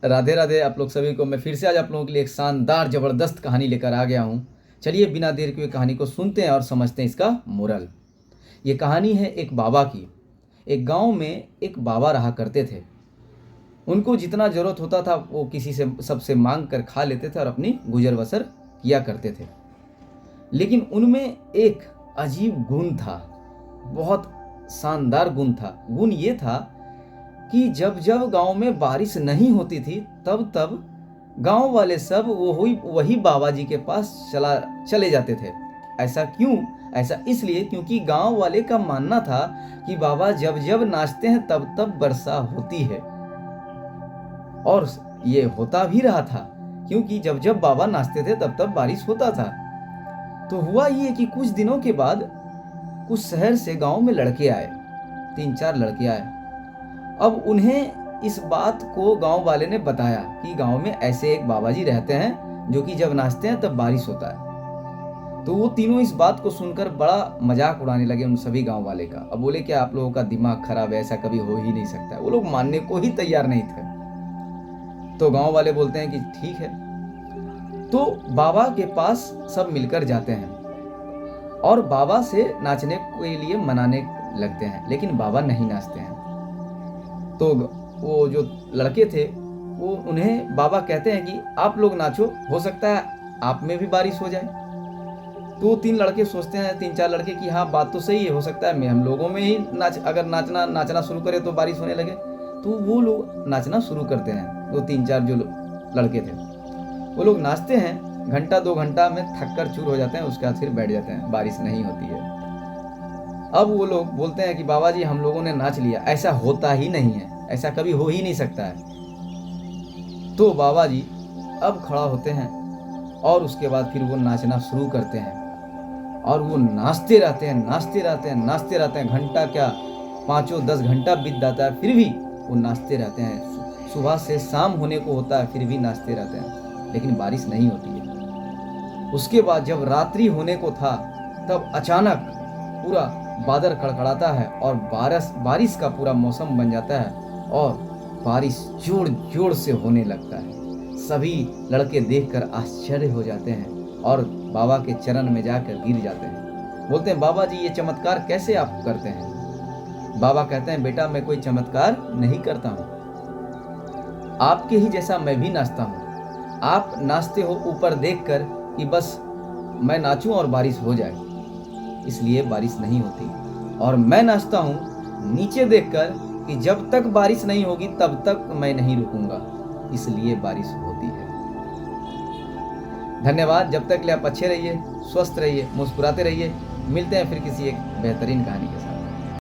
राधे राधे आप लोग सभी को। मैं फिर से आज आप लोगों के लिए एक शानदार ज़बरदस्त कहानी लेकर आ गया हूँ। चलिए बिना देर किए कहानी को सुनते हैं और समझते हैं इसका मोरल। ये कहानी है एक बाबा की। एक गांव में एक बाबा रहा करते थे। उनको जितना ज़रूरत होता था वो किसी से सबसे मांग कर खा लेते थे और अपनी गुजर बसर किया करते थे। लेकिन उनमें एक अजीब गुण था, बहुत शानदार गुण था। गुण ये था कि जब जब गांव में बारिश नहीं होती थी तब तब गांव वाले सब वही बाबा जी के पास चले जाते थे। ऐसा क्यों? ऐसा इसलिए क्योंकि गांव वाले का मानना था कि बाबा जब जब नाचते हैं तब तब वर्षा होती है। और ये होता भी रहा था, क्योंकि जब जब बाबा नाचते थे तब तब बारिश होता था। तो हुआ ये कि कुछ दिनों के बाद कुछ शहर से गांव में लड़के आए, 3-4 लड़के आए। अब उन्हें इस बात को गांव वाले ने बताया कि गांव में ऐसे एक बाबा जी रहते हैं जो कि जब नाचते हैं तब बारिश होता है। तो वो तीनों इस बात को सुनकर बड़ा मजाक उड़ाने लगे उन सभी गांव वाले का। अब बोले क्या आप लोगों का दिमाग खराब है, ऐसा कभी हो ही नहीं सकता है। वो लोग मानने को ही तैयार नहीं थे। तो गांव वाले बोलते हैं कि ठीक है। तो बाबा के पास सब मिलकर जाते हैं और बाबा से नाचने के लिए मनाने लगते हैं, लेकिन बाबा नहीं नाचते हैं। तो वो जो लड़के थे वो उन्हें बाबा कहते हैं कि आप लोग नाचो, हो सकता है आप में भी बारिश हो जाए। तो 3 लड़के सोचते हैं, 3-4 लड़के कि हाँ बात तो सही है, हो सकता है हम लोगों में ही अगर नाचना शुरू करें तो बारिश होने लगे। तो वो लोग नाचना शुरू करते हैं। वो 3-4 जो लड़के थे वो लोग नाचते हैं, घंटा 2 घंटा में थक कर चूर हो जाते हैं। उसके बाद फिर बैठ जाते हैं, बारिश नहीं होती है। अब वो लोग बोलते हैं कि बाबा जी हम लोगों ने नाच लिया, ऐसा होता ही नहीं है, ऐसा कभी हो ही नहीं सकता है। तो बाबा जी अब खड़ा होते हैं और उसके बाद फिर वो नाचना शुरू करते हैं और वो नाचते रहते हैं, नाचते रहते हैं, नाचते रहते हैं। घंटा क्या 5-10 घंटा बीत जाता है, फिर भी वो नाचते रहते हैं। सुबह से शाम होने को होता है फिर भी नाचते रहते हैं, लेकिन बारिश नहीं होती है। उसके बाद जब रात्रि होने को था तब अचानक पूरा बादल खड़खड़ाता है और बारिश का पूरा मौसम बन जाता है और बारिश जोर जोर से होने लगता है। सभी लड़के देखकर आश्चर्य हो जाते हैं और बाबा के चरण में जाकर गिर जाते हैं। बोलते हैं बाबा जी ये चमत्कार कैसे आप करते हैं? बाबा कहते हैं बेटा मैं कोई चमत्कार नहीं करता हूँ, आपके ही जैसा मैं भी नाचता हूँ। आप नाचते हो ऊपर देखकर कि बस मैं नाचूं और बारिश हो जाए, इसलिए बारिश नहीं होती। और मैं नाचता हूँ नीचे देखकर कि जब तक बारिश नहीं होगी तब तक मैं नहीं रुकूंगा, इसलिए बारिश होती है। धन्यवाद। जब तक के लिए आप अच्छे रहिए, स्वस्थ रहिए, मुस्कुराते रहिए। मिलते हैं फिर किसी एक बेहतरीन कहानी के साथ।